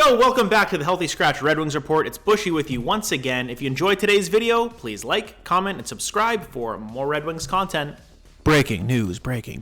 Yo, welcome back to the Healthy Scratch Red Wings Report. It's Bushy with you once again. If you enjoyed today's video, please like, comment, and subscribe for more Red Wings content. Breaking news, breaking.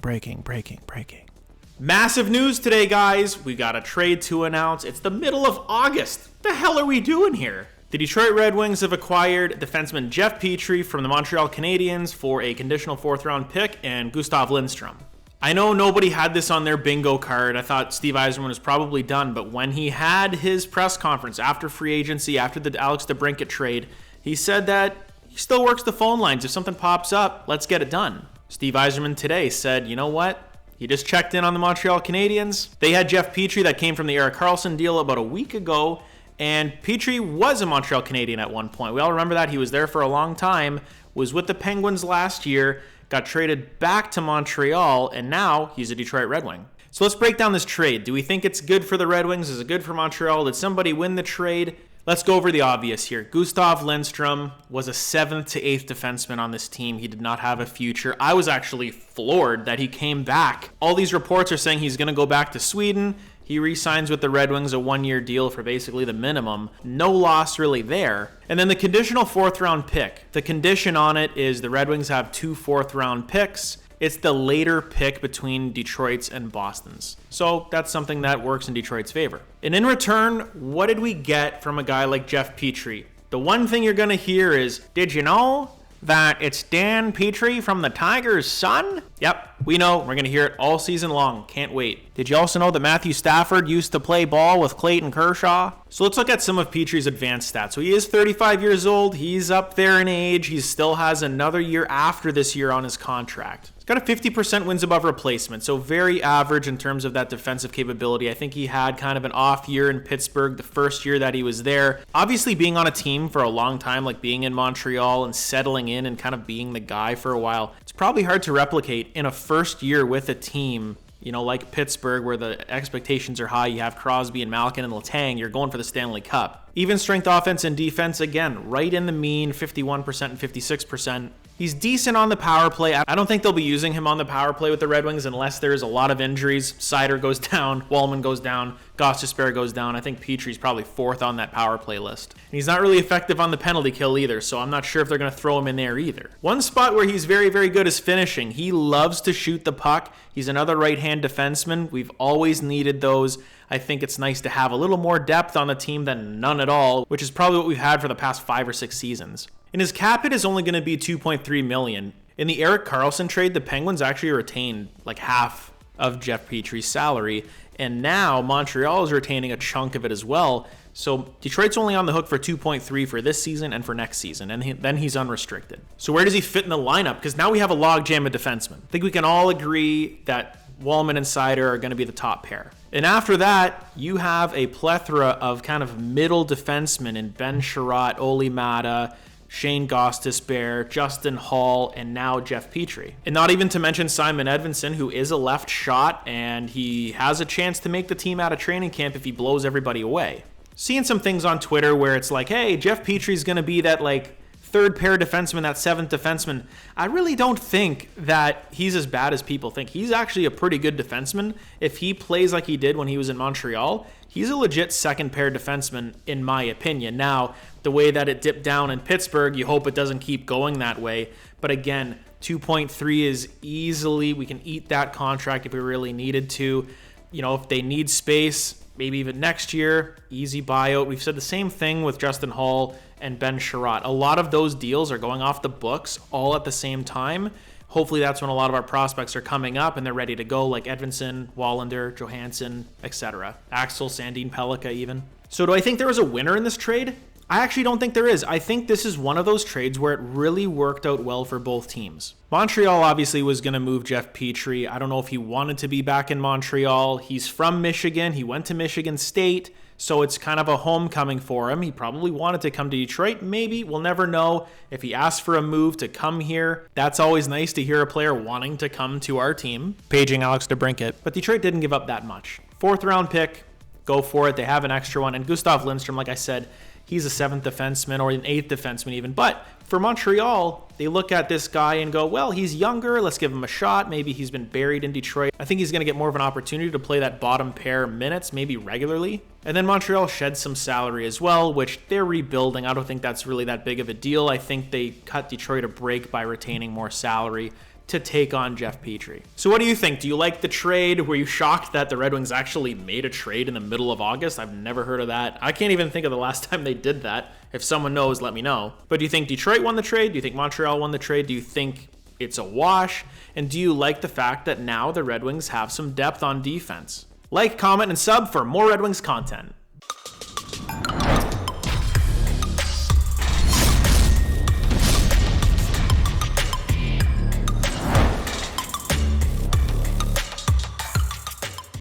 Massive news today, guys. We got a trade to announce. It's the middle of August. What the hell are we doing here? The Detroit Red Wings have acquired defenseman Jeff Petry from the Montreal Canadiens for a conditional 4th-round pick and Gustav Lindstrom. I know nobody had this on their bingo card. I thought Steve Yzerman was probably done, but when he had his press conference after free agency, after the Alex DeBrincat trade, he said that he still works the phone lines. If something pops up, let's get it done. Steve Yzerman today said, you know what? He just checked in on the Montreal Canadiens. They had Jeff Petry that came from the Erik Karlsson deal about a week ago, and Petry was a Montreal Canadien at one point. We all remember that. He was there for a long time, was with the Penguins last year, got traded back to Montreal, and now he's a Detroit Red Wing. So let's break down this trade. Do we think it's good for the Red Wings? Is it good for Montreal? Did somebody win the trade? Let's go over the obvious here. Gustav Lindstrom was a 7th to 8th defenseman on this team. He did not have a future. I was actually floored that he came back. All these reports are saying he's going to go back to Sweden. He re-signs with the Red Wings, a 1-year deal for basically the minimum. No loss really there. And then the conditional 4th-round pick. The condition on it is the Red Wings have 2 4th-round picks. It's the later pick between Detroit's and Boston's. So that's something that works in Detroit's favor. And in return, what did we get from a guy like Jeff Petry? The one thing you're going to hear is, did you know that it's Dan Petry from the Tigers' son? Yep, we know. We're going to hear it all season long. Can't wait. Did you also know that Matthew Stafford used to play ball with Clayton Kershaw? So let's look at some of Petry's advanced stats. So he is 35 years old. He's up there in age. He still has another year after this year on his contract. He's got a 50% wins above replacement, so very average in terms of that defensive capability. I think he had kind of an off year in Pittsburgh the first year that he was there. Obviously, being on a team for a long time, like being in Montreal and settling in and kind of being the guy for a while, it's probably hard to replicate in a first year with a team, you know, like Pittsburgh, where the expectations are high. You have Crosby and Malkin and Letang. You're going for the Stanley Cup. Even strength offense and defense, again, right in the mean, 51% and 56%. He's decent on the power play. I don't think they'll be using him on the power play with the Red Wings unless there's a lot of injuries. Seider goes down, Wallman goes down, Gostisbehere goes down. I think Petry's probably 4th on that power play list. And he's not really effective on the penalty kill either, so I'm not sure if they're going to throw him in there either. One spot where he's very, very good is finishing. He loves to shoot the puck. He's another right-hand defenseman. We've always needed those. I think it's nice to have a little more depth on the team than none at all, which is probably what we've had for the past 5 or 6 seasons. And his cap hit is only going to be $2.3 million. In the Erik Karlsson trade, the Penguins actually retained like half of Jeff Petry's salary, and now Montreal is retaining a chunk of it as well. So Detroit's only on the hook for $2.3 for this season and for next season, and then he's unrestricted. So where does he fit in the lineup? Because now we have a logjam of defensemen. I think we can all agree that Wallman and Seider are going to be the top pair. And after that, you have a plethora of kind of middle defensemen in Ben Sherratt, Olli Mata, Shane Gostisbehere, Justin Hall, and now Jeff Petry. And not even to mention Simon Edvinsson, who is a left shot, and he has a chance to make the team out of training camp if he blows everybody away. Seeing some things on Twitter where it's like, hey, Jeff Petry's going to be that like 3rd pair defenseman, that 7th defenseman. I really don't think that he's as bad as people think. He's actually a pretty good defenseman. If he plays like he did when he was in Montreal, he's a legit 2nd pair defenseman in my opinion. Now, the way that it dipped down in Pittsburgh, you hope it doesn't keep going that way. But again, 2.3 is easily, we can eat that contract if we really needed to. You know, if they need space, maybe even next year, easy buyout. We've said the same thing with Justin Hall and Ben Sherratt. A lot of those deals are going off the books all at the same time. Hopefully that's when a lot of our prospects are coming up and they're ready to go, like Edvinsson, Wallander, Johansson, etc. Axel, Sandin Pellikka even. So do I think there was a winner in this trade? I actually don't think there is. I think this is one of those trades where it really worked out well for both teams. Montreal obviously was going to move Jeff Petry. I don't know if he wanted to be back in Montreal. He's from Michigan. He went to Michigan State, so it's kind of a homecoming for him. He probably wanted to come to Detroit. Maybe. We'll never know. If he asked for a move to come here, that's always nice to hear a player wanting to come to our team. Paging Alex DeBrincat. But Detroit didn't give up that much. 4th-round pick. Go for it. They have an extra one. And Gustav Lindstrom, like I said, he's a 7th defenseman or an 8th defenseman even. But for Montreal, They look at this guy and go, well, he's younger, let's give him a shot. Maybe he's been buried in Detroit. I think he's going to get more of an opportunity to play that bottom pair minutes, maybe regularly. And then Montreal sheds some salary as well, which they're rebuilding. I don't think that's really that big of a deal. I think they cut Detroit a break by retaining more salary to take on Jeff Petry. So what do you think? Do you like the trade? Were you shocked that the Red Wings actually made a trade in the middle of August? I've never heard of that. I can't even think of the last time they did that. If someone knows, let me know. But do you think Detroit won the trade? Do you think Montreal won the trade? Do you think it's a wash? And do you like the fact that now the Red Wings have some depth on defense? Like, comment, and sub for more Red Wings content.